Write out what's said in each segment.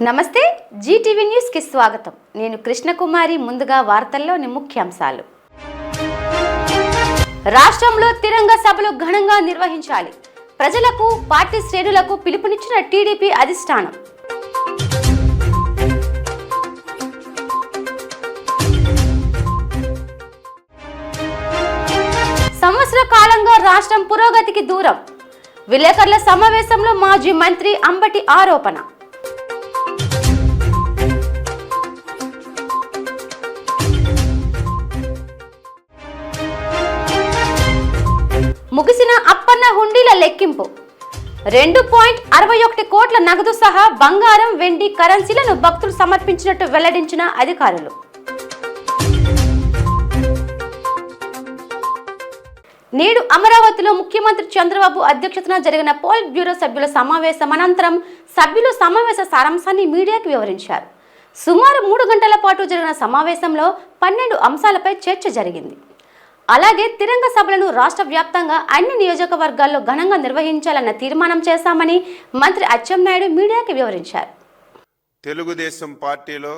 నమస్తే Zee TV news కి స్వాగతం. నేను కృష్ణకుమారి. ముందుగా వార్తల్లోని ముఖ్యాంశాలు. రాష్ట్రంలో తిరంగ సభలు ఘనంగా నిర్వహించాలి. ప్రజలకు పార్టీ శ్రేణులకు పిలుపునిచ్చిన టీడీపీ అధిష్టానం. సంవత్సర కాలంగా రాష్ట్రం పురోగతికి దూరం. విలేకరుల సమావేశంలో మాజీ మంత్రి అంబటి ఆరోపణ. ముగిసిన అప్పన్న హుండీల లెక్కింపు. 2.61 కోట్ల నగదు సహా బంగారం, వెండి, కరెన్సీలను భక్తులు సమర్పించినట్టు వెల్లడించిన అధికారులు. నేడు అమరావతిలో ముఖ్యమంత్రి చంద్రబాబు అధ్యక్షతన జరిగిన పోలిట్ బ్యూరో సభ్యుల సమావేశం అనంతరం సభ్యులు సమావేశ సారాంశాన్ని మీడియాకు వివరించారు. సుమారు 3 గంటల పాటు జరిగిన సమావేశంలో 12 అంశాలపై చర్చ జరిగింది. అలాగే తిరంగ సభలను రాష్ట్ర వ్యాప్తంగా అన్ని నియోజకవర్గాల్లో ఘనంగా నిర్వహించాలన్న తీర్మానం చేశామని మంత్రి అచ్చెన్నాయుడు మీడియాకు వివరించారు. తెలుగుదేశం పార్టీలో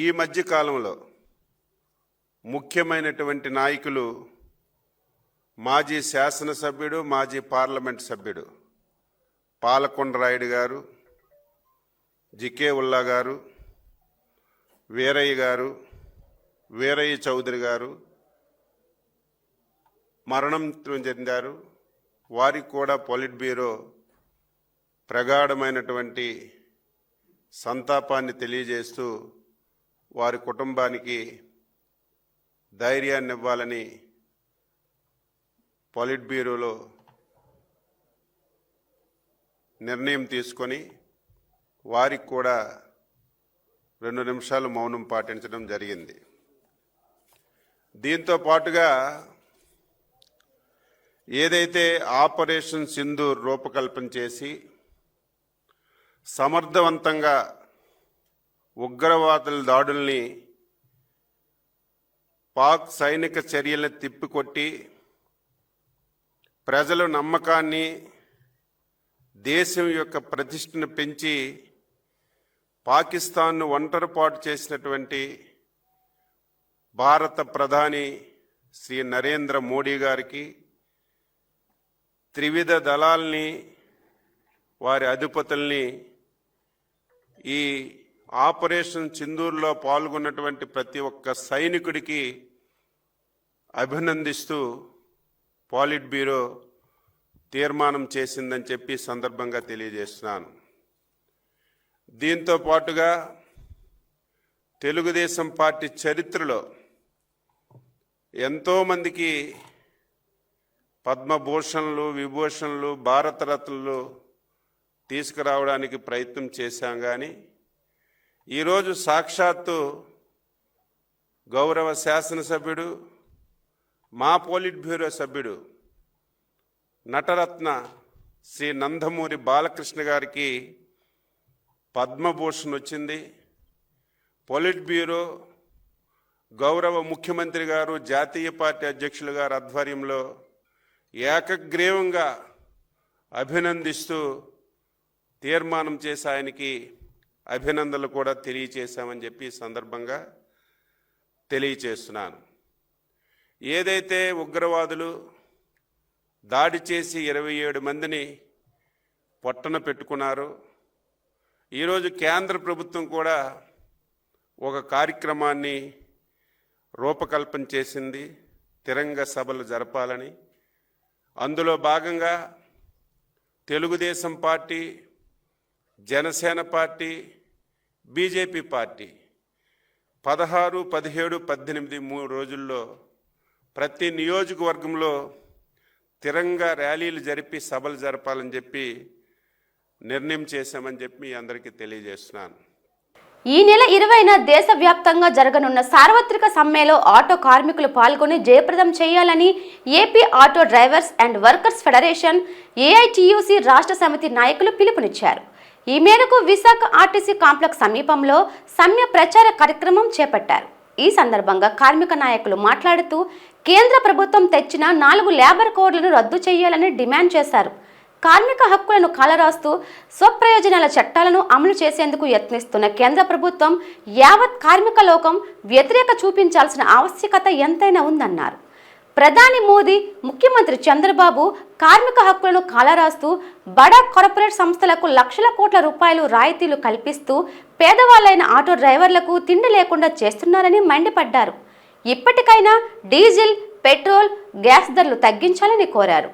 ఈ మధ్య కాలంలో ముఖ్యమైనటువంటి నాయకులు మాజీ శాసనసభ్యుడు, మాజీ పార్లమెంట్ సభ్యుడు పాలకొండరాయుడు గారు, జికే ఉల్లా గారు, వీరయ్య గారు, వీరయ్య చౌదరి గారు మరణం చెందారు. వారికి కూడా పోలిట్ బ్యూరో ప్రగాఢమైనటువంటి సంతాపాన్ని తెలియజేస్తూ వారి కుటుంబానికి ధైర్యాన్ని ఇవ్వాలని పోలిట్ బ్యూరోలో నిర్ణయం తీసుకొని వారికి కూడా 2 నిమిషాలు మౌనం పాటించడం జరిగింది. దీంతో పాటుగా ఏదైతే ఆపరేషన్ సింధూర్ రూపకల్పన చేసి సమర్థవంతంగా ఉగ్రవాదుల దాడుల్ని, పాక్ సైనిక చర్యలను తిప్పికొట్టి ప్రజల నమ్మకాన్ని, దేశం యొక్క ప్రతిష్టను పెంచి పాకిస్తాన్ను ఒంటరిపాటు చేసినటువంటి భారత ప్రధాని శ్రీ నరేంద్ర మోడీ గారికి, త్రివిధ దళాల్ని, వారి అధిపతుల్ని, ఈ ఆపరేషన్ సింధూర్లో పాల్గొన్నటువంటి ప్రతి ఒక్క సైనికుడికి అభినందిస్తూ పోలిట్ బ్యూరో తీర్మానం చేసిందని చెప్పి సందర్భంగా తెలియజేస్తున్నాను. దీంతో పాటుగా తెలుగుదేశం పార్టీ చరిత్రలో ఎంతోమందికి పద్మభూషణలు, విభూషణలు, భారతరత్నలు తీసుకురావడానికి ప్రయత్నం చేశాం. కానీ ఈరోజు సాక్షాత్తు గౌరవ శాసనసభ్యుడు, మా పోలిట్ బ్యూరో సభ్యుడు నటరత్న శ్రీ నందమూరి బాలకృష్ణ గారికి పద్మభూషణ్ వచ్చింది. పోలిట్ బ్యూరో గౌరవ ముఖ్యమంత్రి గారు, జాతీయ పార్టీ అధ్యక్షులు గారి ఆధ్వర్యంలో ఏకగ్రీవంగా అభినందిస్తూ తీర్మానం చేసి ఆయనకి అభినందనలు కూడా తెలియచేశామని చెప్పి సందర్భంగా తెలియచేస్తున్నాను. ఏదైతే ఉగ్రవాదులు దాడి చేసి 27 మందిని పొట్టన పెట్టుకున్నారో, ఈరోజు కేంద్ర ప్రభుత్వం కూడా ఒక కార్యక్రమాన్ని రూపకల్పన చేసింది, తిరంగ సభలు జరపాలని. అందులో భాగంగా Telugu Desam party, Janasena party, BJP party 16, 17, 18 3 రోజుల్లో ప్రతి నియోజకవర్గంలో తిరంగా ర్యాలీలు జరిపి సభలు జరపాలని చెప్పి నిర్ణయం చేశామని చెప్పి అందరికీ తెలియజేస్తున్నాను. ఈ నెల 20న దేశవ్యాప్తంగా జరగనున్న సార్వత్రిక సమ్మెలో ఆటో కార్మికులు పాల్గొని జయప్రదం చేయాలని AP auto drivers and workers federation AITUC రాష్ట్ర సమితి నాయకులు పిలుపునిచ్చారు. ఈ మేరకు విశాఖ ఆర్టీసీ కాంప్లెక్స్ సమీపంలో సమ్మె ప్రచార కార్యక్రమం చేపట్టారు. ఈ సందర్భంగా కార్మిక నాయకులు మాట్లాడుతూ కేంద్ర ప్రభుత్వం తెచ్చిన 4 లేబర్ కోడ్లను రద్దు చేయాలని డిమాండ్ చేశారు. కార్మిక హక్కులను కాలరాస్తూ స్వప్రయోజనాల చట్టాలను అమలు చేసేందుకు యత్నిస్తున్న కేంద్ర ప్రభుత్వం యావత్ కార్మిక లోకం వ్యతిరేక చూపించాల్సిన ఆవశ్యకత ఎంతైనా ఉందన్నారు. ప్రధాని మోదీ, ముఖ్యమంత్రి చంద్రబాబు కార్మిక హక్కులను కాలరాస్తూ బడా కార్పొరేట్ సంస్థలకు లక్షల కోట్ల రూపాయలు రాయితీలు కల్పిస్తూ పేదవాళ్లైన ఆటో డ్రైవర్లకు తిండి లేకుండా చేస్తున్నారని మండిపడ్డారు. ఇప్పటికైనా డీజిల్, పెట్రోల్, గ్యాస్ ధరలు తగ్గించాలని కోరారు.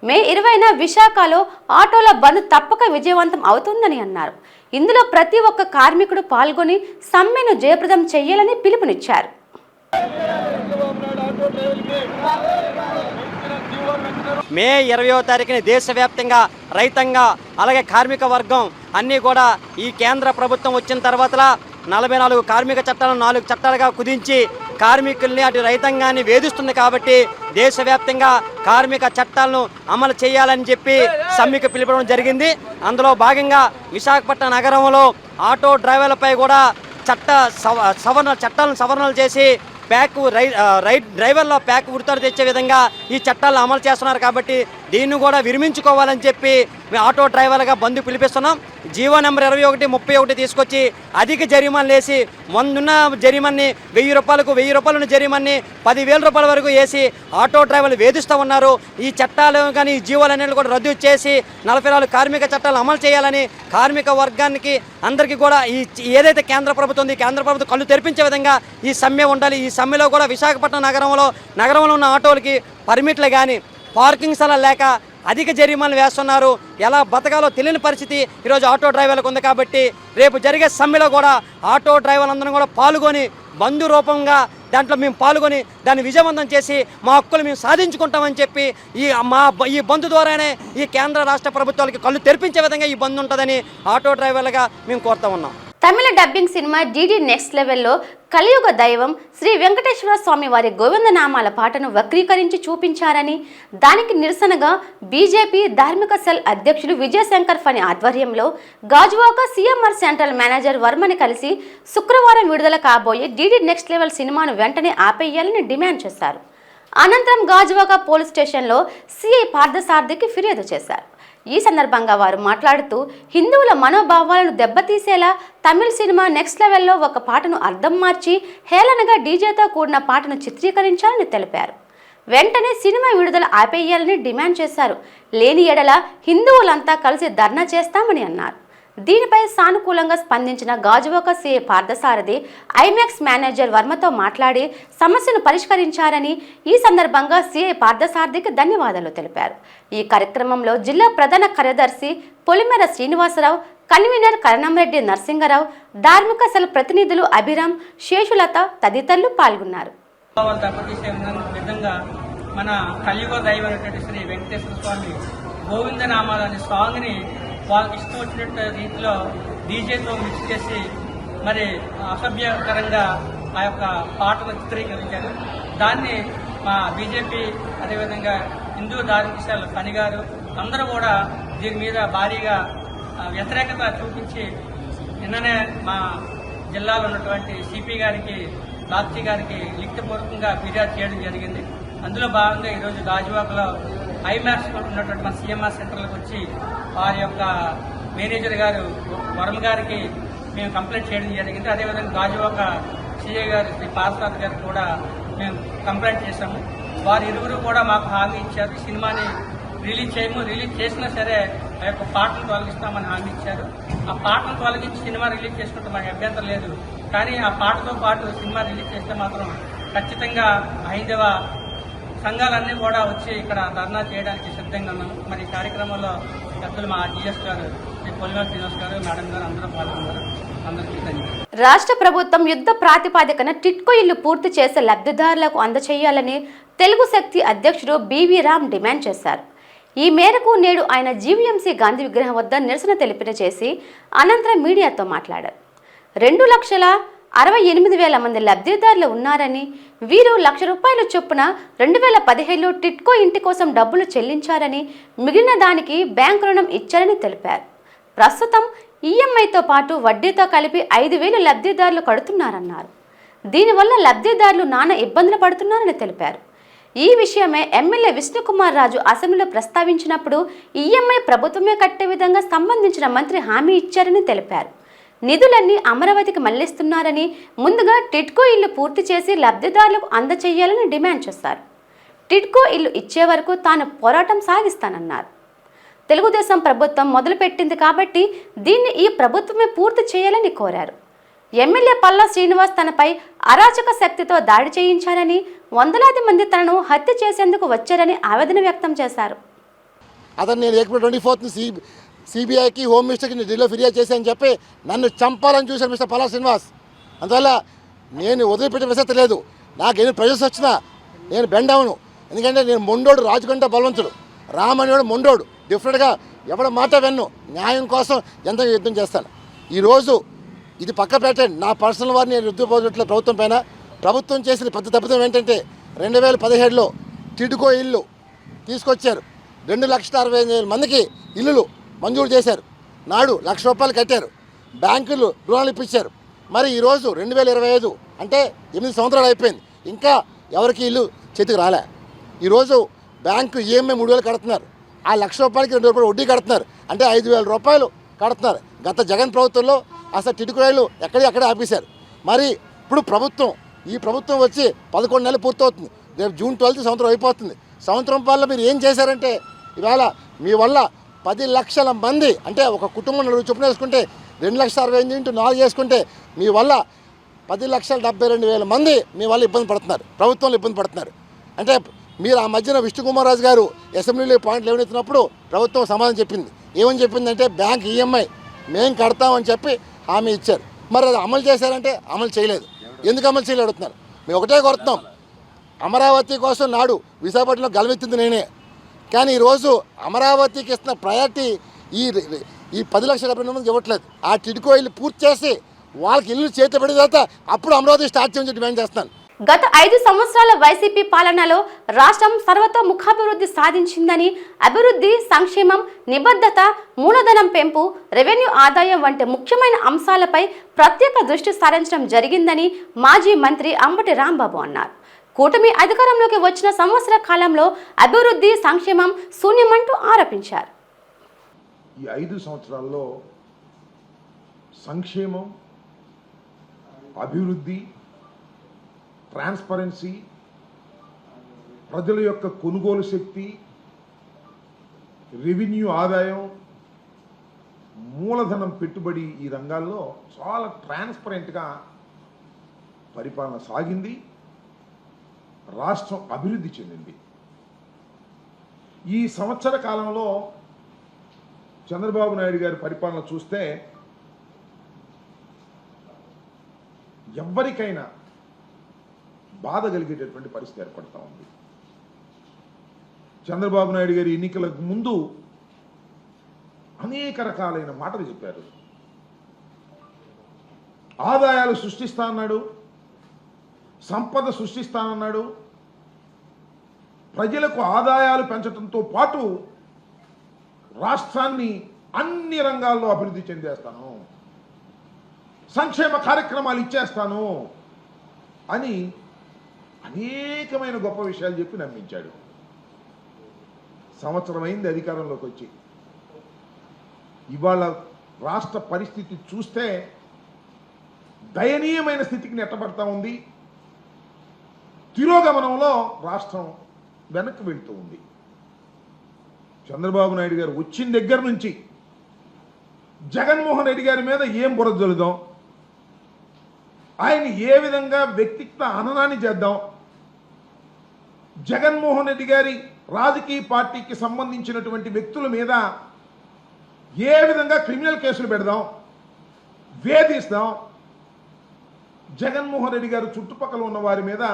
మే 20న విశాఖలో ఆటోల బంద్ తప్పక విజయవంతం అవుతుందని అన్నారు. ఇందులో ప్రతి ఒక్క కార్మికుడు పాల్గొని సమ్మెను జయప్రదం చేయాలని పిలుపునిచ్చారు. మే 20వ తారీఖున దేశవ్యాప్తంగా రైతాంగ అలాగే కార్మిక వర్గం అన్నీ కూడా ఈ కేంద్ర ప్రభుత్వం వచ్చిన తర్వాత 44 కార్మిక చట్టాలను 4 చట్టాలుగా కుదించి కార్మికుల్ని అటు రైతాంగాన్ని వేధిస్తుంది కాబట్టి దేశవ్యాప్తంగా కార్మిక చట్టాలను అమలు చేయాలని చెప్పి సమ్మెకు పిలుపడం జరిగింది. అందులో భాగంగా విశాఖపట్నం నగరంలో ఆటో డ్రైవర్లపై కూడా చట్టాలను సవరణలు చేసి డ్రైవర్ల ప్యాక్ ఉడతలు తెచ్చే విధంగా ఈ చట్టాలను అమలు చేస్తున్నారు. కాబట్టి దీన్ని కూడా విరమించుకోవాలని చెప్పి మేము ఆటో డ్రైవర్లుగా బంద్ పిలిపిస్తున్నాం. జీవో నెంబర్ 21, 31 తీసుకొచ్చి అధిక జరిమానాలు వేసి ఉన్న జరిమాన్ని 1000 రూపాయలకు 1000 రూపాయల జరిమాన్ని 10,000 రూపాయల వరకు వేసి ఆటో డ్రైవర్లు వేధిస్తూ ఉన్నారు. ఈ చట్టాలు కానీ ఈ జీవోలన్నింటినీ కూడా రద్దు చేసి 44 కార్మిక చట్టాలు అమలు చేయాలని కార్మిక వర్గానికి అందరికీ కూడా ఏదైతే కేంద్ర ప్రభుత్వం ఉంది, కేంద్ర ప్రభుత్వం కళ్ళు తెరిపించే విధంగా ఈ సమ్మె ఉండాలి. ఈ సమ్మెలో కూడా విశాఖపట్నం నగరంలో ఉన్న ఆటోలకి పర్మిట్లు కానీ పార్కింగ్ స్థలాలు లేక అధిక జరిమానాలు వేస్తున్నారు. ఎలా బతకాలో తెలియని పరిస్థితి ఈరోజు ఆటో డ్రైవర్లకు ఉంది. కాబట్టి రేపు జరిగే సమ్మెలో కూడా ఆటో డ్రైవర్లందరం కూడా పాల్గొని బంధు రూపంగా దాంట్లో మేము పాల్గొని దాన్ని విజయవంతం చేసి మా హక్కులు మేము సాధించుకుంటామని చెప్పి ఈ బంధు ద్వారానే ఈ కేంద్ర రాష్ట్ర ప్రభుత్వాలకి కళ్ళు తెరిపించే విధంగా ఈ బంధు ఉంటుందని ఆటో డ్రైవర్లుగా మేము కోరుతా ఉన్నాం. తమిళ డబ్బింగ్ సినిమా డిడి నెక్స్ట్ లెవెల్లో కలియుగ దైవం శ్రీ వెంకటేశ్వర స్వామి వారి గోవిందనామాల పాటను వక్రీకరించి చూపించారని, దానికి నిరసనగా బీజేపీ ధార్మిక సెల్ అధ్యక్షుడు విజయశంకర్ ఫణి ఆధ్వర్యంలో గాజువాక సీఎంఆర్ సెంట్రల్ మేనేజర్ వర్మని కలిసి శుక్రవారం విడుదల కాబోయే డిడి నెక్స్ట్ లెవెల్ సినిమాను వెంటనే ఆపేయాలని డిమాండ్ చేశారు. అనంతరం గాజువాక పోలీస్ స్టేషన్లో సిఐ పార్థసారథికి ఫిర్యాదు చేశారు. ఈ సందర్భంగా వారు మాట్లాడుతూ హిందువుల మనోభావాలను దెబ్బతీసేలా తమిళ సినిమా నెక్స్ట్ లెవెల్లో ఒక పాటను అర్థం మార్చి హేళనగా డీజేతో కూడిన పాటను చిత్రీకరించాలని తెలిపారు. వెంటనే సినిమా విడుదల ఆపేయాలని డిమాండ్ చేశారు. లేని ఎడల హిందువులంతా కలిసి ధర్నా చేస్తామని అన్నారు. దీనిపై సానుకూలంగా స్పందించిన Gajuwaka CI Parthasarathi IMAX manager వర్మతో మాట్లాడి సమస్యను పరిష్కరించారని, ఈ సందర్భంగా సిఐ పార్థసారథికి ధన్యవాదాలు తెలిపారు. ఈ కార్యక్రమంలో జిల్లా ప్రధాన కార్యదర్శి పొలిమేర శ్రీనివాసరావు, కన్వీనర్ కరణంరెడ్డి నరసింగరావు, ధార్మిక సెల్ ప్రతినిధులు అభిరామ్, శేషులత తదితరులు పాల్గొన్నారు. మన కలియుగ దైవమైనటువంటి శ్రీ వెంకటేశ్వర స్వామి గోవిందనామాలు అనే సాంగ్ని వాళ్ళకి ఇష్టం వచ్చినట్టు రీతిలో డీజేతో మిక్స్ చేసి మరి అసభ్యకరంగా ఆ యొక్క పాటను చిత్రీకరించారు. దాన్ని మా బీజేపీ అదేవిధంగా హిందూ ధార్మిక సెల్ ఫణి గారు అందరూ కూడా దీని మీద భారీగా వ్యతిరేకత చూపించి నిన్ననే మా జిల్లాలో ఉన్నటువంటి సిపి గారికి, లాప్సీ గారికి లిఖితపూర్వకంగా ఫిర్యాదు చేయడం జరిగింది. అందులో భాగంగా ఈరోజు గాజువాకలో ఐమాక్స్ ఉన్నటువంటి మన సీఎంఆర్ సెంటర్లకు వచ్చి వారి యొక్క మేనేజర్ గారు వర్మ గారికి మేము కంప్లైంట్ చేయడం జరిగింది. అదేవిధంగా గాజువాక సిఐ గారు శ్రీ పార్థసారథి గారికి కూడా మేము కంప్లైంట్ చేశాము. వారు ఇరువురు కూడా మాకు హామీ ఇచ్చారు. సినిమాని రిలీజ్ చేయము, రిలీజ్ చేసినా సరే ఆ యొక్క పాటలు తొలగిస్తామని హామీ ఇచ్చారు. ఆ పాటలు తొలగించి సినిమా రిలీజ్ చేసుకుంటే మాకు అభ్యంతరం లేదు. కానీ ఆ పాటతో పాటు సినిమా రిలీజ్ చేస్తే మాత్రం ఖచ్చితంగా హైందవ సంఘాలన్నీ కూడా వచ్చి ఇక్కడ ధర్నా చేయడానికి సిద్ధంగా ఉన్నాము. మరి ఈ కార్యక్రమంలో పెద్దలు మా జిఎస్ గారు, పొలిమేర శ్రీనివాస్ గారు, మేడం గారు అందరూ పాల్గొన్నారు. అందరికీ ధన్యవాదాలు. రాష్ట్ర ప్రభుత్వం యుద్ధ ప్రాతిపాదికన టిట్కో ఇల్లు పూర్తి చేసే లబ్ధిదారులకు అందచేయాలని తెలుగు శక్తి అధ్యక్షుడు బివి రామ్ డిమాండ్ చేశారు. ఈ మేరకు నేడు ఆయన జీవీఎంసీ గాంధీ విగ్రహం వద్ద నిరసన తెలియజేసి అనంతరం మీడియాతో మాట్లాడారు. 2,68,000 మంది లబ్ధిదారులు ఉన్నారని, వీరు ₹1,00,000 చొప్పున 2017లో టిట్కో ఇంటి కోసం డబ్బులు చెల్లించారని, మిగిలిన దానికి బ్యాంకు రుణం ఇచ్చారని తెలిపారు. ప్రస్తుతం ఈఎంఐతో పాటు వడ్డీతో కలిపి 5,000 లబ్ధిదారులు కడుతున్నారన్నారు. దీనివల్ల లబ్ధిదారులు నానా ఇబ్బందులు పడుతున్నారని తెలిపారు. ఈ విషయమే ఎమ్మెల్యే విష్ణుకుమార్ రాజు అసెంబ్లీలో ప్రస్తావించినప్పుడు ఈఎంఐ ప్రభుత్వమే కట్టే విధంగా సంబంధించిన మంత్రి హామీ ఇచ్చారని తెలిపారు. నిధులన్నీ అమరావతికి మళ్లిస్తున్నారని, ముందుగా టిడ్కో ఇల్లు పూర్తి చేసి లబ్ధిదారులకు అందచేయాలని డిమాండ్ చేశారు. టిడ్కో ఇల్లు ఇచ్చే వరకు తాను పోరాటం సాగిస్తానన్నారు. తెలుగుదేశం ప్రభుత్వం మొదలుపెట్టింది కాబట్టి దీన్ని ఈ ప్రభుత్వమే పూర్తి చేయాలని కోరారు. ఎమ్మెల్యే పల్లా శ్రీనివాస్ తనపై అరాచక శక్తితో దాడి చేయించారని, వందలాది మంది తనను హత్య చేసేందుకు వచ్చారని ఆవేదన వ్యక్తం చేశారు. అతను నేను ఏప్రిల్ 24th సిబిఐకి, హోమ్ మినిస్టర్కి ఢిల్లీలో ఫిర్యాదు చేశానని చెప్పి నన్ను చంపాలని చూశాను మిస్టర్ పల్లా శ్రీనివాస్. అందువల్ల నేను వదిలిపెట్టే ప్రసక్తి లేదు. నాకు ఎన్ని ప్రెజర్స్ వచ్చినా నేను బెండ్ అవను. ఎందుకంటే నేను మొండోడు, రాజుకంటే బలవంతుడు. రామనేవాడు మొండోడు. డిఫరెంట్గా ఎవడ మాట వెన్ను. న్యాయం కోసం ఎంత యుద్ధం చేస్తాను. ఈరోజు ఇది పక్క పెట్టండి, నా పర్సనల్ వారిని నేను యుద్ధపోతున్నట్లు ప్రభుత్వం పైన. ప్రభుత్వం చేసిన పెద్ద తప్పిదం ఏంటంటే 2017లో టిడ్కో ఇల్లు తీసుకొచ్చారు. 2,60,000 మందికి ఇల్లులు మంజూరు చేశారు. నాడు ₹1,00,000 కట్టారు. బ్యాంకులు రుణాలు ఇప్పించారు. మరి ఈరోజు 2025 అంటే 8 సంవత్సరాలు అయిపోయింది. ఇంకా ఎవరికి ఇల్లు చేతికి రాలే. ఈరోజు బ్యాంకు ఈఎంఐ 3,000 కడుతున్నారు. ఆ ₹1,00,000కి ₹2,000 వడ్డీ కడుతున్నారు. అంటే ₹5,000 కడుతున్నారు. గత జగన్ ప్రభుత్వంలో అసలు టిడ్కో ఇల్లు ఎక్కడే ఆపేశారు. మరి ఇప్పుడు ఈ ప్రభుత్వం వచ్చి 11 నెలలు పూర్తవుతుంది. రేపు June 12 సంవత్సరం అయిపోతుంది. సంవత్సరం పాలన మీరు ఏం చేశారంటే, ఇవాళ మీ వల్ల 10 లక్షల మంది, అంటే ఒక కుటుంబం 4 చొప్పున వేసుకుంటే 2,60,000 × 4 చేసుకుంటే మీ వల్ల 10,72,000 మంది మీ వల్ల ఇబ్బంది పడుతున్నారు, ప్రభుత్వంలో ఇబ్బంది పడుతున్నారు. అంటే మీరు ఆ మధ్యన విష్ణుకుమార్ రాజు గారు అసెంబ్లీలో పాయింట్లు లేవనెత్తినప్పుడు ప్రభుత్వం సమాధానం చెప్పింది. ఏమని చెప్పిందంటే బ్యాంక్ ఈఎంఐ మేము కడతామని చెప్పి హామీ ఇచ్చారు. మరి అది అమలు చేశారంటే అమలు చేయలేదు. ఎందుకు అమలు చేయలేదు అడుగుతున్నారు. మేము ఒకటే కోరుతున్నాం, అమరావతి కోసం నాడు విశాఖపట్నంలో గలవెత్తింది నేనే. కానీ ఈరోజు అమరావతికి ఇస్తున్న ప్రయారిటీ ఈ 10,70,000 మందికి ఇవ్వట్లేదు. ఆ టిడ్కో ఇల్లు పూర్తి చేసి వాళ్ళకి ఇల్లు చేతి పడిన తర్వాత అప్పుడు అమరావతి స్టార్ట్ చేయమని డిమాండ్ చేస్తాను. గత 5 సంవత్సరాల వైసీపీ పాలనలో రాష్ట్రం సర్వతోముఖాభివృద్ధి సాధించిందని, అభివృద్ధి, సంక్షేమం, నిబద్ధత, మూలధనం పెంపు, రెవెన్యూ ఆదాయం వంటి ముఖ్యమైన అంశాలపై ప్రత్యేక దృష్టి సారించడం జరిగిందని మాజీ మంత్రి అంబటి రాంబాబు అన్నారు. కూటమి అధికారంలోకి వచ్చిన సంవత్సర కాలంలో అభివృద్ధి, సంక్షేమం శూన్యమంటూ ఆరోపించారు. ఈ 5 సంవత్సరాల్లో సంక్షేమం, అభివృద్ధి, ట్రాన్స్పరెన్సీ, ప్రజల యొక్క కొనుగోలు శక్తి, రెవెన్యూ ఆదాయం, మూలధనం పెట్టుబడి, ఈ రంగాల్లో చాలా ట్రాన్స్పరెంట్గా పరిపాలన సాగింది. రాష్ట్రం అభివృద్ధి చెందింది. ఈ సంవత్సర కాలంలో చంద్రబాబు నాయుడు గారి పరిపాలన చూస్తే ఎవరికైనా బాధ కలిగేటటువంటి పరిస్థితి ఏర్పడతా ఉంది. చంద్రబాబు నాయుడు గారి ఎన్నికలకు ముందు అనేక రకాలైన మాటలు చెప్పారు. ఆదాయాలు సృష్టిస్తా అన్నాడు, సంపద సృష్టిస్తానన్నాడు. ప్రజలకు ఆదాయాలు పెంచడంతో పాటు రాష్ట్రాన్ని అన్ని రంగాల్లో అభివృద్ధి చెందేస్తాను, సంక్షేమ కార్యక్రమాలు ఇచ్చేస్తాను అని అనేకమైన గొప్ప విషయాలు చెప్పి నమ్మించాడు. సంవత్సరం అయింది అధికారంలోకి వచ్చి. ఇవాళ రాష్ట్ర పరిస్థితి చూస్తే దయనీయమైన స్థితికి నెట్టబడతా ఉంది. తిరోగమనంలో రాష్ట్రం వెనక్కి వెళ్తూ ఉంది. చంద్రబాబు నాయుడు గారు వచ్చిన దగ్గర నుంచి జగన్మోహన్ రెడ్డి గారి మీద ఏం బురద జల్లుదాం, ఆయన ఏ విధంగా వ్యక్తిత్వ హననాన్ని చేద్దాం, జగన్మోహన్ రెడ్డి గారి రాజకీయ పార్టీకి సంబంధించినటువంటి వ్యక్తుల మీద ఏ విధంగా క్రిమినల్ కేసులు పెడదాం, వేధిస్తాం, జగన్మోహన్ రెడ్డి గారు చుట్టుపక్కల ఉన్న వారి మీద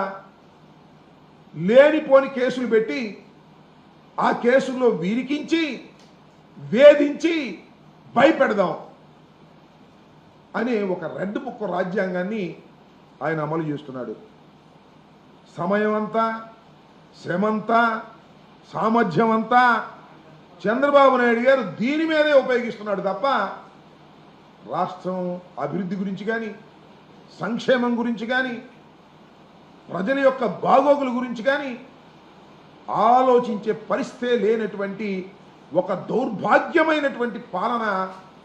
లేనిపోని కేసులు పెట్టి ఆ కేసుల్లో విరికించి వేధించి భయపెడదాం అనే ఒక రెడ్ బుక్ రాజ్యాంగాన్ని ఆయన అమలు చేస్తున్నాడు. సమయం అంతా, శ్రమంతా, సామర్థ్యం అంతా చంద్రబాబు నాయుడు గారు దీని మీదే ఉపయోగిస్తున్నాడు తప్ప రాష్ట్రం అభివృద్ధి గురించి కానీ, సంక్షేమం గురించి కానీ, ప్రజల యొక్క బాగోగుల గురించి కానీ ఆలోచించే పరిస్థితే లేనటువంటి ఒక దౌర్భాగ్యమైనటువంటి పాలన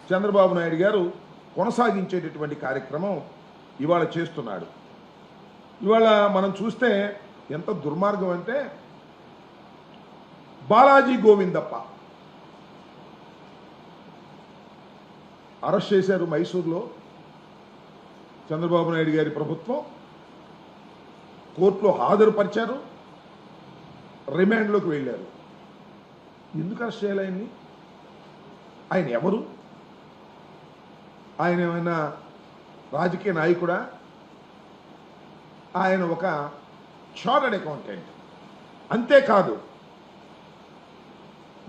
చంద్రబాబు నాయుడు గారు కొనసాగించేటటువంటి కార్యక్రమం ఇవాళ చేస్తున్నాడు. ఇవాళ మనం చూస్తే ఎంత దుర్మార్గం అంటే, బాలాజీ గోవిందప్ప అరెస్ట్ చేశారు మైసూర్లో. చంద్రబాబు నాయుడు గారి ప్రభుత్వం కోర్టులో హాజరుపరిచారు, రిమాండ్లోకి వెళ్ళారు. ఎందుకు అరెస్ట్ చేయాలి ఆయన్ని? ఆయన ఎవరు? ఆయన ఏమైనా రాజకీయ నాయకుడా? ఆయన ఒక చార్టర్డ్ అకౌంటెంట్. అంతేకాదు,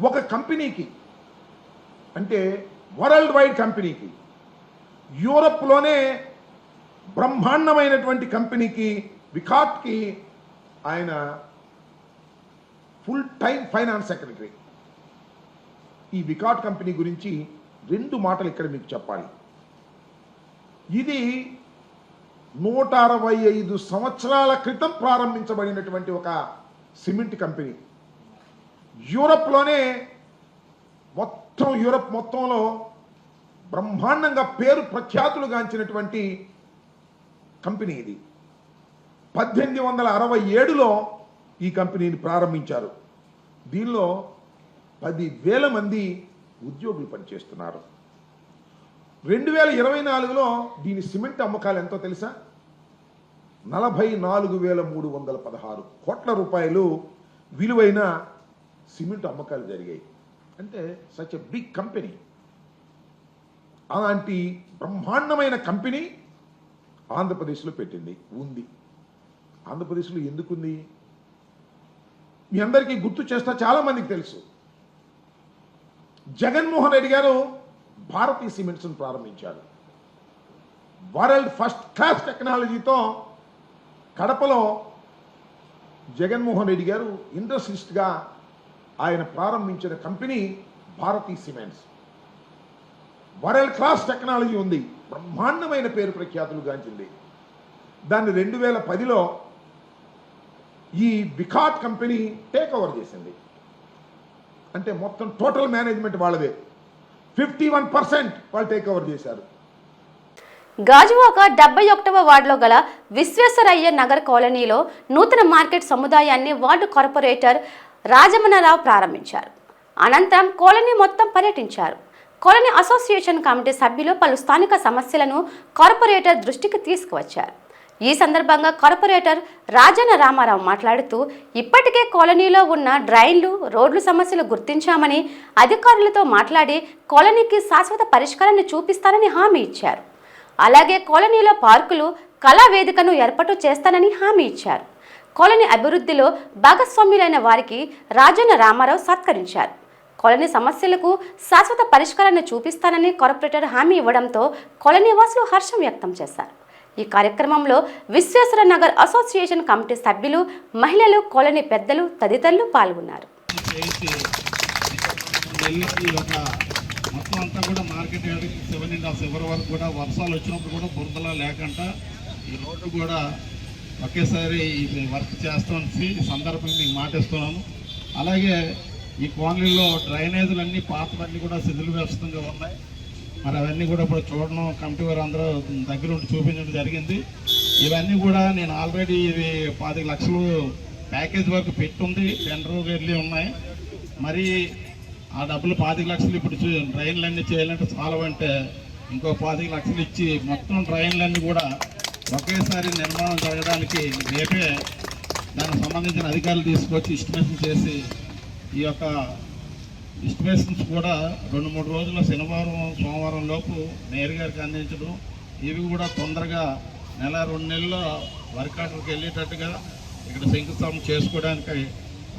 ఒక కంపెనీకి, అంటే వరల్డ్ వైడ్ కంపెనీకి, యూరప్లోనే బ్రహ్మాండమైనటువంటి కంపెనీకి, వికాట్కి ఆయన ఫుల్ టైం ఫైనాన్స్ సెక్రటరీ. ఈ వికాట్ కంపెనీ గురించి 2 మాటలు ఇక్కడ మీకు చెప్పాలి. ఇది 165 సంవత్సరాల క్రితం ప్రారంభించబడినటువంటి ఒక సిమెంట్ కంపెనీ. యూరప్లోనే యూరప్ మొత్తంలో బ్రహ్మాండంగా పేరు ప్రఖ్యాతులు గాంచినటువంటి కంపెనీ ఇది. 1867లో ఈ కంపెనీని ప్రారంభించారు. దీనిలో 10,000 మంది ఉద్యోగులు పనిచేస్తున్నారు. 2024లో దీని సిమెంట్ అమ్మకాలు ఎంతో తెలుసా? 44,316 కోట్ల రూపాయలు విలువైన సిమెంట్ అమ్మకాలు జరిగాయి. అంటే సచ్ ఎ బిగ్ కంపెనీ. అలాంటి బ్రహ్మాండమైన కంపెనీ ఆంధ్రప్రదేశ్లో ఉంది. ఆంధ్రప్రదేశ్లో ఎందుకుంది? మీ అందరికీ గుర్తు చేస్తా, చాలా మందికి తెలుసు. జగన్మోహన్ రెడ్డి గారు భారతీయ సిమెంట్స్ను ప్రారంభించారు. వరల్డ్ ఫస్ట్ క్లాస్ టెక్నాలజీతో కడపలో జగన్మోహన్ రెడ్డి గారు ఇండస్ట్రియలిస్ట్గా ఆయన ప్రారంభించిన కంపెనీ భారతీయ సిమెంట్స్. వరల్డ్ క్లాస్ టెక్నాలజీ ఉంది, బ్రహ్మాండమైన పేరు ప్రఖ్యాతులు గాంచింది. దాన్ని 2010లో ఈ వికాట్ కంపెనీ టేక్ ఓవర్ చేసింది. అంటే మొత్తం టోటల్ మేనేజ్మెంట్ వాళ్ళదే. 51% వాళ్ళు టేక్ ఓవర్ చేశారు. గాజువాక 71వ వార్డులో గల విశ్వేశ్వరయ్య నగర్ కాలనీలో నూతన మార్కెట్ సముదాయాన్ని వార్డు కార్పొరేటర్ రాజమన్నరావు ప్రారంభించారు. అనంతరం కాలనీ మొత్తం పర్యటించారు. కాలనీ అసోసియేషన్ కమిటీ సభ్యులు పలు స్థానిక సమస్యలను కార్పొరేటర్ దృష్టికి తీసుకువచ్చారు. ఈ సందర్భంగా కార్పొరేటర్ రాజన్న రామారావు మాట్లాడుతూ, ఇప్పటికే కాలనీలో ఉన్న డ్రైన్లు, రోడ్లు సమస్యలు గుర్తించామని అధికారులతో మాట్లాడి కాలనీకి శాశ్వత పరిష్కారాన్ని చూపిస్తానని హామీ ఇచ్చారు. అలాగే కాలనీలో పార్కులు, కళా వేదికను ఏర్పాటు చేస్తానని హామీ ఇచ్చారు. కాలనీ అభివృద్ధిలో భాగస్వామ్యులైన వారికి రాజన్న రామారావు సత్కరించారు. కాలనీ సమస్యలకు శాశ్వత పరిష్కారాన్ని చూపిస్తానని కార్పొరేటర్ హామీ ఇవ్వడంతో కాలనీ వాసులు హర్షం వ్యక్తం చేశారు. ఈ కార్యక్రమంలో విశ్వేశ్వర నగర్ అసోసియేషన్ కమిటీ సభ్యులు, మహిళలు, కాలనీ పెద్దలు తదితరులు పాల్గొన్నారు. మొత్తం అంతా కూడా మార్కెట్ యార్డ్కి 7.5 వరకు కూడా వర్షాలు వచ్చినప్పుడు కూడా బురదలా లేకుండా ఈ రోడ్డు కూడా ఒకేసారి వర్క్ చేస్తామని ఈ సందర్భంగా మీకు మాటిస్తున్నాను. అలాగే ఈ కాలనీలో డ్రైనేజీలన్నీ పాతవన్నీ కూడా శిథిలవ్యవస్థంగా ఉన్నాయి. మరి అవన్నీ కూడా ఇప్పుడు చూడడం, కమిటీ వారు అందరూ దగ్గర ఉండి చూపించడం జరిగింది. ఇవన్నీ కూడా నేను ఆల్రెడీ ఇవి 25 లక్షలు ప్యాకేజ్ వరకు పెట్టుంది, టెండర్ వెళ్ళి ఉన్నాయి. మరి ఆ డబ్బులు 25 లక్షలు ఇప్పుడు డ్రైన్లన్నీ చేయాలంటే చాలవంటే ఇంకో 25 లక్షలు ఇచ్చి మొత్తం డ్రైన్లన్నీ కూడా ఒకేసారి నిర్మాణం జరగడానికి రేపే దానికి సంబంధించిన అధికారులు తీసుకొచ్చి ఎస్టిమేషన్ చేసి ఈ యొక్క ఎస్టిమేషన్స్ కూడా 2-3 రోజుల్లో శనివారం, సోమవారం లోపు మేయర్ గారికి అందించడం, ఇవి కూడా తొందరగా 1-2 నెలల్లో వర్క్ ఆర్డర్కి వెళ్ళేటట్టుగా ఇక్కడ శంకుస్థాపన చేసుకోవడానికి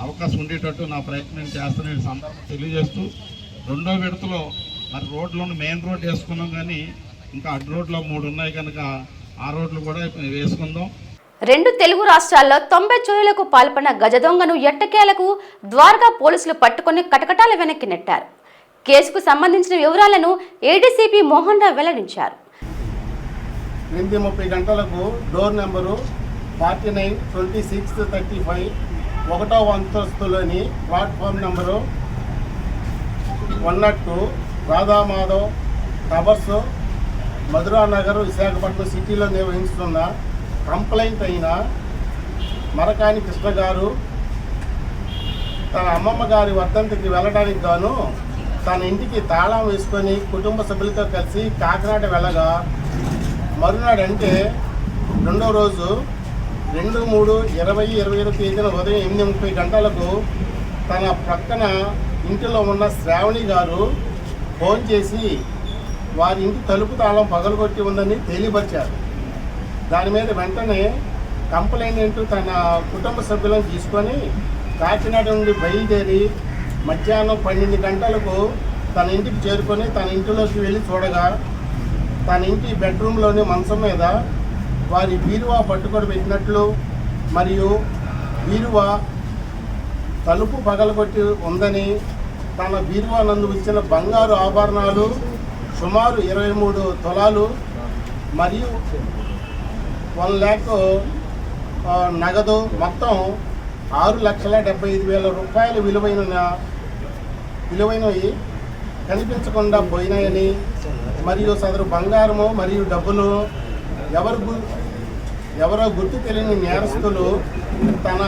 అవకాశం ఉండేటట్టు నా ప్రయత్నం చేస్తానని సందర్భం తెలియజేస్తూ, 2వ విడతలో మరి రోడ్లను మెయిన్ రోడ్ వేసుకున్నాం, కానీ ఇంకా అడ్డు రోడ్లో 3 ఉన్నాయి కనుక ఆ రోడ్లు కూడా వేసుకుందాం. 2 తెలుగు రాష్ట్రాల్లో 90 చోరీలకు పాల్పడిన గజ దొంగను ఎట్టకేలకు ద్వారకా పోలీసులు పట్టుకుని కటకటాల వెనక్కి నెట్టారు. కేసుకు సంబంధించిన వివరాలను ఏడీసీపీ మోహన్ రావు వెల్లడించారు. 8:30 గంటలకు డోర్ నెంబరు 49, 26, 35 1వ అంతస్తులోని platform number 102 Radhamadhav towers Madhura Nagar Visakhapatnam సిటీలో నిర్వహిస్తున్న కంప్లైంట్ అయిన మరకాని కృష్ణ గారు తన అమ్మమ్మ గారి వర్ధంతికి వెళ్ళడానికి గాను తన ఇంటికి తాళం వేసుకొని కుటుంబ సభ్యులతో కలిసి కాకినాడ వెళ్ళగా మరునాడు అంటే 2వ రోజు 2/3/2021 తేదీన ఉదయం 8:30 గంటలకు తన ప్రక్కన ఇంటిలో ఉన్న శ్రావణి గారు ఫోన్ చేసి వారి ఇంటి తలుపు తాళం పగలగొట్టి ఉందని తెలియపరిచారు. దాని మీద వెంటనే కంప్లైంట్ తన కుటుంబ సభ్యులను తీసుకొని కాకినాడ నుండి బయలుదేరి మధ్యాహ్నం 12 గంటలకు తన ఇంటికి చేరుకొని తన ఇంటిలోకి వెళ్ళి చూడగా తన ఇంటి బెడ్రూమ్లోని మంచం మీద వారి బీరువా పట్టుకొని పెట్టినట్లు మరియు బీరువా తలుపు పగలగొట్టి ఉందని, తన బీరువా నందు ఇచ్చిన బంగారు ఆభరణాలు సుమారు 23 తులాలు మరియు 1 లక్ష నగదు మొత్తం 6,75,000 రూపాయలు విలువైనవి కనిపించకుండా పోయినాయని మరియు సదరు బంగారము మరియు డబ్బులు ఎవరో గుర్తు తెలియని నేరస్తులు తన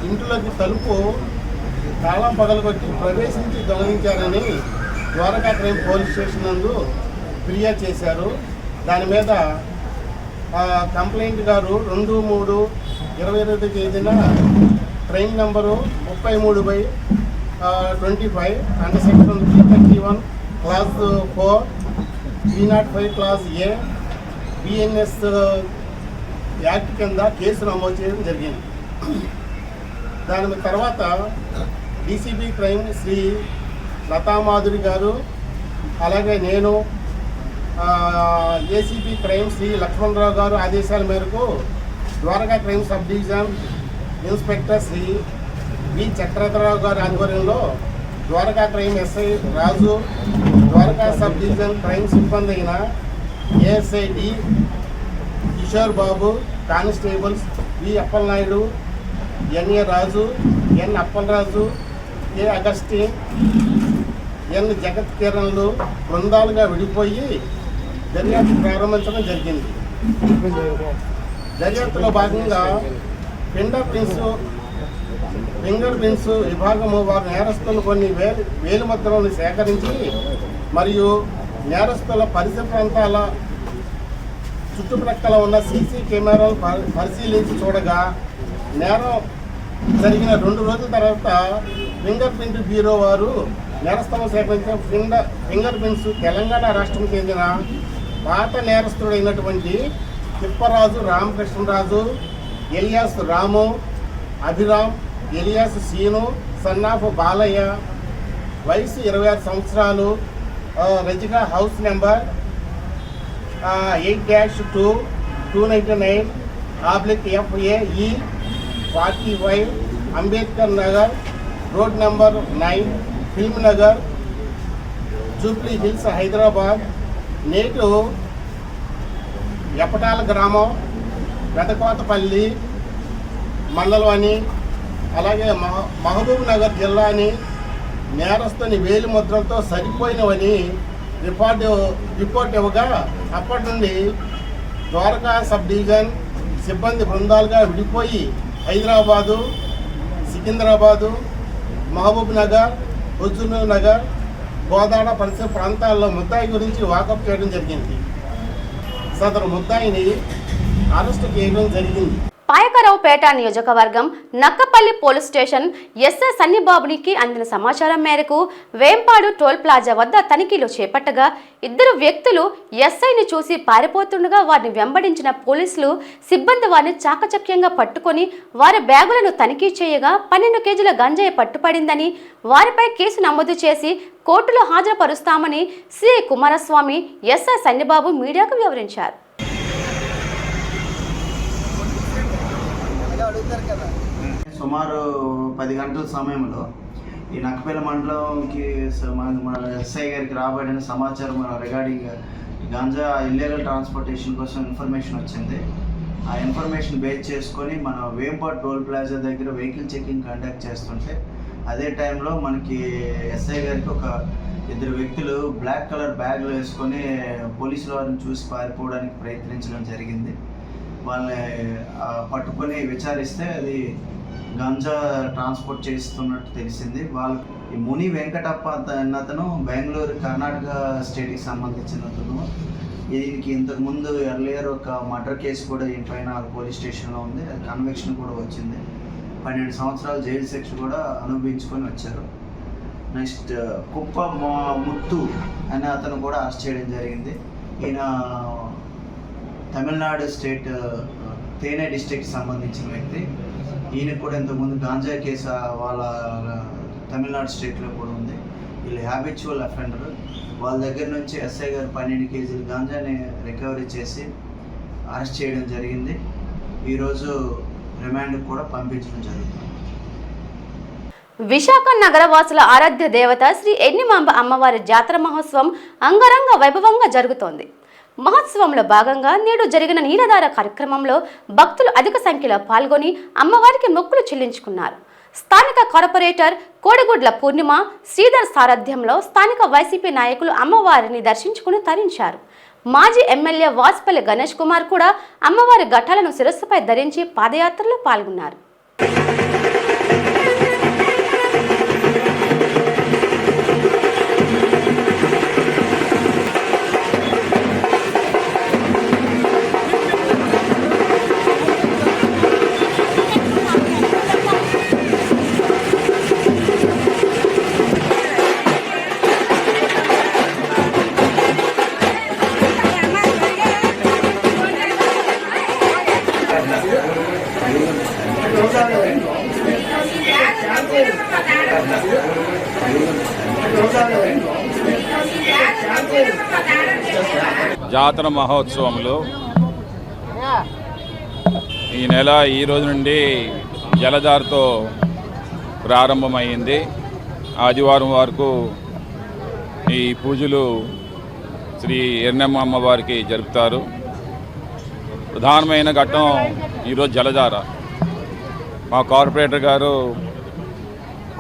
ఇంట్లోకి తలుపు తాళం పగలగొట్టి ప్రవేశించి దొంగిలించారని ద్వారకా క్రైమ్ పోలీస్ స్టేషన్ నందు ఫిర్యాదు చేశారు. దాని మీద కంప్లైంట్ గారు 2/3/22 తేదీన train number 33/25 under section 331 clause 4 305 clause A BNS act కింద కేసు నమోదు చేయడం జరిగింది. దాని తర్వాత డీసీబీ క్రైమ్ శ్రీ లతామాధురి గారు, అలాగే నేను ఏసీబీ క్రైమ్ శ్రీ లక్ష్మణరావు గారు ఆదేశాల మేరకు Dwaraka crime sub division inspector Shri V Chakradhararao గారి ఆధ్వర్యంలో Dwaraka crime SI Raju, Dwaraka sub division crime సిబ్బంది అయిన ASI D Kishore Babu, constables V Appalanaidu, NA Raju, N Appalaraju, A Augustine, N Jagat కిరణ్లు బృందాలుగా విడిపోయి దర్యాప్తు ప్రారంభించడం జరిగింది. దర్యాప్తులో భాగంగా ఫింగర్ ప్రింట్స్ విభాగము వారు నేరస్తులు కొన్ని వేలు ముద్రలను సేకరించి మరియు నేరస్తుల పరిసర ప్రాంతాల చుట్టుప్రక్కల ఉన్న సీసీ కెమెరాలు పరిశీలించి చూడగా నేరం జరిగిన 2 రోజుల తర్వాత ఫింగర్ ప్రింట్ బ్యూరో వారు నేరస్తులను సేకరించిన ఫింగర్ ప్రింట్స్ తెలంగాణ రాష్ట్రం చెందిన పాత నేరస్తుడైనటువంటి Tipparaju Ramakrishnaraju, alias Ramu, Abhiram, alias Seenu, son of Balayya, వయసు 26 సంవత్సరాలు, రజిక house number 8-2-299/FAE 45 Ambedkar Nagar road number 9 film Nagar Jubilee Hills Hyderabad. నేటు ఎపటాల గ్రామం పెదకోతపల్లి మండలం అని, అలాగే మహబూబ్ నగర్ జిల్లా అని నేరస్తుని వేలి ముద్రలతో సరిపోయినవని రిపోర్ట్ ఇవ్వగా అప్పటి నుండి ద్వారకా సబ్ డివిజన్ సిబ్బంది బృందాలుగా విడిపోయి హైదరాబాదు, సికింద్రాబాదు, మహబూబ్ నగర్, హుజూర్ నగర్, గోదాడ పరిసర ప్రాంతాల్లో ముద్దాయి గురించి వాకప్ చేయడం జరిగింది. సదరు ముద్దాయిని అరెస్టు చేయడం జరిగింది. పాయకరావుపేట నియోజకవర్గం నక్కపల్లి పోలీస్ స్టేషన్ ఎస్ఐ సన్నిబాబునికి అందిన సమాచారం మేరకు వేంపాడు టోల్ ప్లాజా వద్ద తనిఖీలు చేపట్టగా 2 వ్యక్తులు ఎస్ఐని చూసి పారిపోతుండగా వారిని వెంబడించిన పోలీసులు సిబ్బంది వారిని చాకచక్యంగా పట్టుకొని వారి బ్యాగులను తనిఖీ చేయగా 12 కేజీల గంజాయి పట్టుపడిందని, వారిపై కేసు నమోదు చేసి కోర్టులో హాజరుపరుస్తామని సిఐ కుమారస్వామి ఎస్ఐ సన్నిబాబు మీడియాకు వివరించారు. సుమారు 10 గంటల సమయంలో ఈ నక్కపల్లి మండలంకి మన ఎస్ఐ గారికి రాబడిన సమాచారం రిగార్డింగ్ గాంజా ఇల్లీగల్ ట్రాన్స్పోర్టేషన్ కోసం ఇన్ఫర్మేషన్ వచ్చింది. ఆ ఇన్ఫర్మేషన్ బేస్ చేసుకొని మన వేంపాట్ టోల్ ప్లాజా దగ్గర వెహికల్ చెకింగ్ కండక్ట్ చేస్తుంటే అదే టైంలో మనకి ఎస్ఐ గారికి ఒక 2 వ్యక్తులు బ్లాక్ కలర్ బ్యాగ్లు వేసుకొని పోలీసుల వారిని చూసి పారిపోవడానికి ప్రయత్నించడం జరిగింది. వాళ్ళని పట్టుకొని విచారిస్తే అది గంజా ట్రాన్స్పోర్ట్ చేస్తున్నట్టు తెలిసింది. వాళ్ళు ఈ ముని వెంకటప్ప అతను బెంగళూరు కర్ణాటక స్టేట్కి సంబంధించిన అతను. దీనికి ఇంతకుముందు ఎర్లియర్ ఒక మర్డర్ కేసు కూడా ఈయనపైన పోలీస్ స్టేషన్లో ఉంది. అది కన్విక్షన్ కూడా వచ్చింది. 12 సంవత్సరాలు జైలు శిక్ష కూడా అనుభవించుకొని వచ్చారు. నెక్స్ట్ కుప్ప ముత్తు అనే అతను కూడా అరెస్ట్ చేయడం జరిగింది. ఈయన తమిళనాడు స్టేట్ తేనె డిస్ట్రిక్ట్కి సంబంధించిన వ్యక్తి. ఈయనకు కూడా ఇంతకుముందు గాంజా కేసు వాళ్ళ తమిళనాడు స్టేట్లో కూడా ఉంది. వీళ్ళు హ్యాబిచువల్ అఫెండర్. వాళ్ళ దగ్గర నుంచి ఎస్ఐ గారు 12 కేజీలు గాంజాని రికవరీ చేసి అరెస్ట్ చేయడం జరిగింది. ఈరోజు రిమాండ్కి కూడా పంపించడం జరుగుతుంది. విశాఖ నగరవాసుల ఆరాధ్య దేవత శ్రీ ఎన్నిమాంబ అమ్మవారి జాతర మహోత్సవం అంగరంగ వైభవంగా జరుగుతోంది. మహోత్సవంలో భాగంగా నేడు జరిగిన నీలధార కార్యక్రమంలో భక్తులు అధిక సంఖ్యలో పాల్గొని అమ్మవారికి మొక్కులు చెల్లించుకున్నారు. స్థానిక కార్పొరేటర్ కోడిగుడ్ల పూర్ణిమ శ్రీధర్ సారథ్యంలో స్థానిక వైసీపీ నాయకులు అమ్మవారిని దర్శించుకుని తరించారు. మాజీ ఎమ్మెల్యే వాసుపల్లి గణేష్ కుమార్ కూడా అమ్మవారి ఘటాలను శిరస్సుపై ధరించి పాదయాత్రలో పాల్గొన్నారు. జాతర మహోత్సవంలో ఈ రోజు నుండి జలధారతో ప్రారంభమైంది. ఆదివారం వరకు ఈ పూజలు శ్రీ ఎర్నమ్మ అమ్మవారికి జరుపుతారు. ప్రధానమైన ఘట్టం ఈరోజు జలధార. మా కార్పొరేటర్ గారు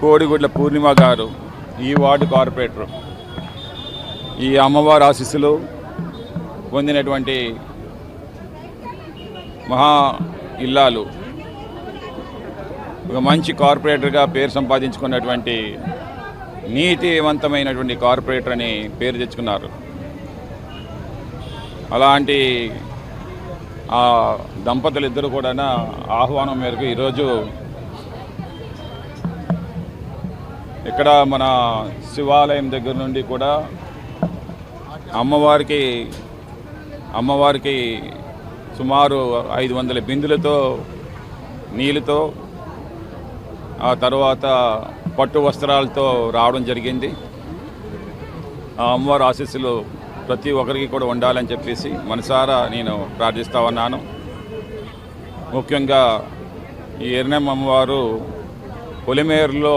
కోడిగుడ్ల పూర్ణిమ గారు, ఈ వార్డు కార్పొరేటర్, ఈ అమ్మవారి ఆశీస్సులు పొందినటువంటి మహా ఇల్లాలు, ఒక మంచి కార్పొరేటర్గా పేరు సంపాదించుకున్నటువంటి నీతివంతమైనటువంటి కార్పొరేటర్ అని పేరు తెచ్చుకున్నారు. అలాంటి ఆ దంపతులు ఇద్దరు కూడా ఆహ్వానం మేరకు ఈరోజు ఇక్కడ మన శివాలయం దగ్గర నుండి కూడా అమ్మవారికి సుమారు 500 బిందులతో నీళ్ళతో, ఆ తర్వాత పట్టు వస్త్రాలతో రావడం జరిగింది. ఆ అమ్మవారి ఆశీస్సులు ప్రతి ఒక్కరికి కూడా ఉండాలని చెప్పేసి మనసారా నేను ప్రార్థిస్తా ఉన్నాను. ముఖ్యంగా ఈ ఎర్నమ్మ అమ్మవారు పొలిమేరులో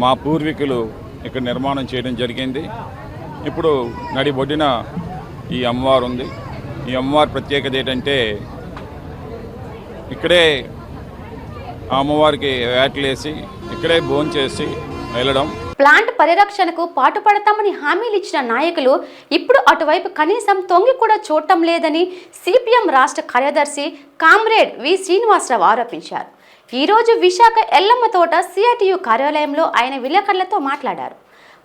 మా పూర్వీకులు ఇక్కడ నిర్మాణం చేయడం జరిగింది. ఇప్పుడు నడిబొడ్డిన ఈ అమ్మవారు ఉంది. ఈ అమ్మవారి ప్రత్యేకత ఏంటంటే ఇక్కడే ఆ అమ్మవారికి వేటలేసి ఇక్కడే భోంచేసి వెళ్ళడం. ప్లాంట్ పరిరక్షణకు పాటుపడతామని హామీలు ఇచ్చిన నాయకులు ఇప్పుడు అటువైపు కనీసం తొంగి కూడా చూడటం లేదని సిపిఎం రాష్ట్ర కార్యదర్శి కామ్రేడ్ వి శ్రీనివాసరావు ఆరోపించారు. ఈరోజు విశాఖ ఎల్లమ్మ తోట సిఐటియు కార్యాలయంలో ఆయన విలేకరులతో మాట్లాడారు.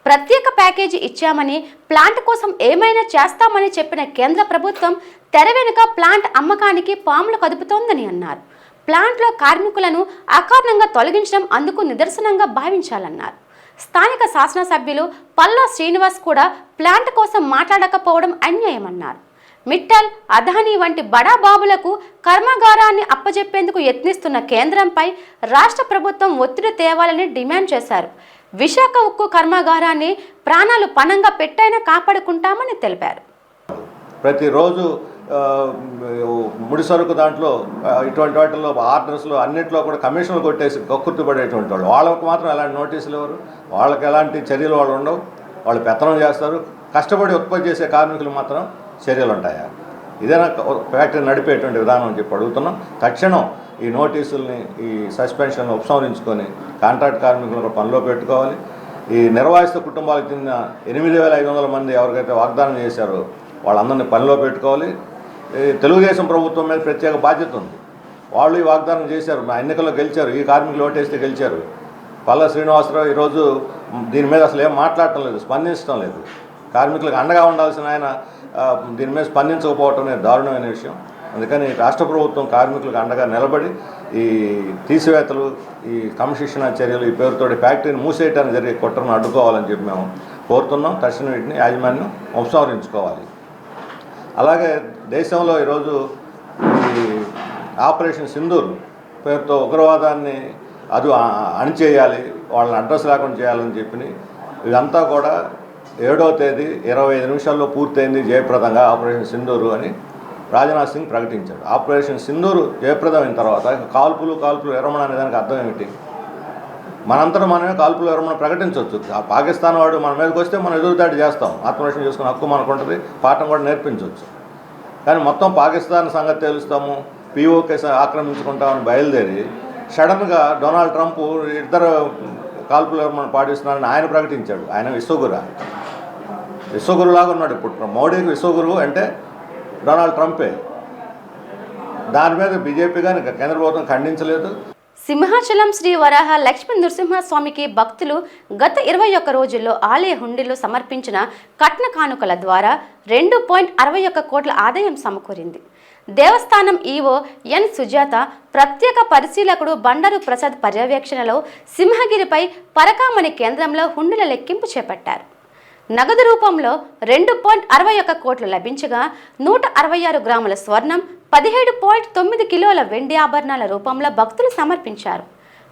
ప్రత్యేక ప్యాకేజీ ఇచ్చామని, ప్లాంట్ కోసం ఏమైనా చేస్తామని చెప్పిన కేంద్ర ప్రభుత్వం తెర వెనుక ప్లాంట్ అమ్మకానికి పాములు కదుపుతోందని అన్నారు. ప్లాంట్లో కార్మికులను అకారణంగా తొలగించడం అందుకు నిదర్శనంగా భావించాలన్నారు. స్థానిక శాసనసభ్యులు పల్లా శ్రీనివాస్ కూడా ప్లాంట్ కోసం మాట్లాడకపోవడం అన్యాయమన్నారు. మిట్టల్, అదానీ వంటి బడా బాబులకు కర్మాగారాన్ని అప్పజెప్పేందుకు యత్నిస్తున్న కేంద్రంపై రాష్ట్ర ప్రభుత్వం ఒత్తిడి తేవాలని డిమాండ్ చేశారు. విశాఖ ఉక్కు కర్మాగారాన్ని ప్రాణాలు పణంగా పెట్టైనా కాపాడుకుంటామని తెలిపారు. ప్రతిరోజు ముడి సరుకు దాంట్లో ఇటువంటి వాటిల్లో ఆర్డర్స్లో అన్నింటిలో కూడా కమిషన్లు కొట్టేసి కక్కుర్తిపడేటువంటి వాళ్ళు, వాళ్ళకు మాత్రం ఎలాంటి నోటీసులు ఇవ్వరు, వాళ్ళకి ఎలాంటి చర్యలు వాళ్ళు ఉండవు. వాళ్ళు పెత్తనం చేస్తారు. కష్టపడి ఉత్పత్తి చేసే కార్మికులు మాత్రం చర్యలు ఉంటాయా? ఇదేనా ఫ్యాక్టరీ నడిపేటువంటి విధానం అని చెప్పి అడుగుతున్నాం. తక్షణం ఈ నోటీసుల్ని, ఈ సస్పెన్షన్ ఉపసంహరించుకొని కాంట్రాక్ట్ కార్మికులను పనిలో పెట్టుకోవాలి. ఈ నిర్వాసిత కుటుంబాలకు చెందిన 8,500 మంది ఎవరికైతే వాగ్దానం చేశారో వాళ్ళందరినీ పనిలో పెట్టుకోవాలి. తెలుగుదేశం ప్రభుత్వం మీద ప్రత్యేక బాధ్యత ఉంది. వాళ్ళు ఈ వాగ్దానం చేశారు, మా ఎన్నికల్లో గెలిచారు, ఈ కార్మికులు ఓటేస్తే గెలిచారు. పల్లా శ్రీనివాసరావు ఈరోజు దీని మీద అసలు ఏం మాట్లాడటం లేదు, స్పందించడం లేదు. కార్మికులకు అండగా ఉండాల్సిన ఆయన దీని మీద స్పందించకపోవటం అనేది దారుణమైన విషయం. అందుకని రాష్ట్ర ప్రభుత్వం కార్మికులకు అండగా నిలబడి ఈ తీసివేతలు, ఈ క్రమశిక్షణ చర్యలు, ఈ పేరుతోటి ఫ్యాక్టరీని మూసేయడానికి జరిగే కుట్రను అడ్డుకోవాలని చెప్పి మేము కోరుతున్నాం. తక్షణ వీటిని యాజమాన్యం ఉపసంహరించుకోవాలి. అలాగే దేశంలో ఈరోజు ఈ ఆపరేషన్ సింధూర్ పేరుతో ఉగ్రవాదాన్ని అణిచేయాలి, వాళ్ళని అడ్రస్ లేకుండా చేయాలని చెప్పి ఇదంతా కూడా 7వ తేదీ 25 నిమిషాల్లో పూర్తయింది జయప్రదంగా ఆపరేషన్ సింధూరు అని రాజ్నాథ్ సింగ్ ప్రకటించాడు. ఆపరేషన్ సింధూరు జయప్రదమైన తర్వాత కాల్పులు విరమణ అనే దానికి అర్థం ఏమిటి? మనంతటా మనమే కాల్పులు విరమణ ప్రకటించవచ్చు. ఆ పాకిస్తాన్ వాడు మన మీదకి వస్తే మనం ఎదురుదాడి చేస్తాం, ఆత్మరక్షణ చేసుకునే హక్కు మనకు ఉంటుంది, పాఠం కూడా నేర్పించవచ్చు. కానీ మొత్తం పాకిస్తాన్ సంగతి తెలుస్తాము, పీఓకే ఆక్రమించుకుంటామని బయలుదేరి సడన్గా డొనాల్డ్ ట్రంప్ ఇద్దరు కాల్పులు విరమణ పాటిస్తున్నారని ఆయన ప్రకటించాడు. ఆయన విశ్వగురులాగా ఉన్నాడు. ఇప్పుడు మోడీకి విశ్వగురువు అంటే డొనాల్డ్ ట్రంపే. దాని మీద బీజేపీ కానీ కేంద్ర ప్రభుత్వం ఖండించలేదు. సింహాచలం శ్రీ వరాహ లక్ష్మీ నృసింహస్వామికి భక్తులు గత 21 రోజుల్లో ఆలయ హుండీలో సమర్పించిన కట్న కానుకల ద్వారా 2.61 కోట్ల ఆదాయం సమకూరింది. దేవస్థానం ఈవో ఎన్ సుజాత, ప్రత్యేక పరిశీలకుడు బండారు ప్రసాద్ పర్యవేక్షణలో సింహగిరిపై పరకామణి కేంద్రంలో హుండీల లెక్కింపు చేపట్టారు. నగదు రూపంలో 2.61 కోట్లు లభించగా 166 గ్రాముల స్వర్ణం, 17.9 కిలోల వెండి ఆభరణాల రూపంలో భక్తులు సమర్పించారు.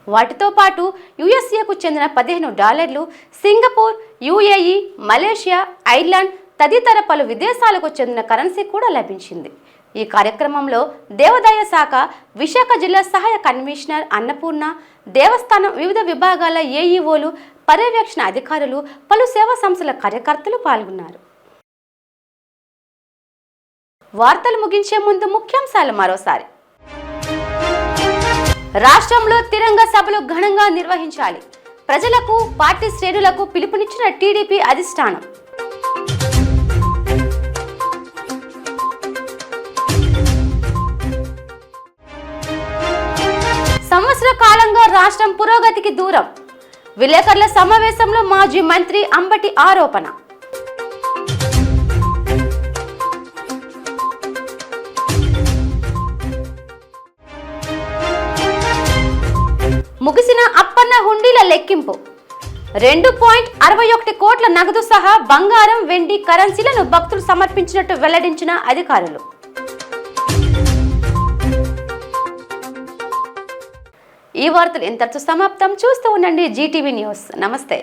వాటితో పాటు యుఎస్ఏకు చెందిన $15, సింగపూర్, యుఏఈ, మలేషియా, ఐర్లాండ్ తదితర పలు విదేశాలకు చెందిన కరెన్సీ కూడా లభించింది. ఈ కార్యక్రమంలో దేవాదాయ శాఖ విశాఖ జిల్లా సహాయ కమిషనర్ అన్నపూర్ణ, దేవస్థానం వివిధ విభాగాల ఏఈఓలు, పర్యవేక్షణ అధికారులు, పలు సేవా సంస్థల కార్యకర్తలు పాల్గొన్నారు. వార్తలు ముగించే ముందు ముఖ్యాంశాలు మరోసారి. రాష్ట్రంలో తిరంగ సభలు ఘనంగా నిర్వహించాలి, ప్రజలకు, పార్టీ శ్రేణులకు పిలుపునిచ్చిన టీడీపీ అధిష్టానం. సంవత్సర కాలంగా రాష్ట్రం పురోగతికి దూరం, విలేకరుల సమావేశంలో మాజీ మంత్రి అంబటి ఆరోపణ. ముగిసిన అప్పన్న హుండీల లెక్కింపు, 2.61 కోట్ల నగదు సహా బంగారం, వెండి, కరెన్సీలను భక్తులు సమర్పించినట్టు వెల్లడించిన అధికారులు. ఈ వార్తలు ఇంతటితో సమాప్తం. చూస్తూ ఉండండి జీటీవీ న్యూస్. నమస్తే.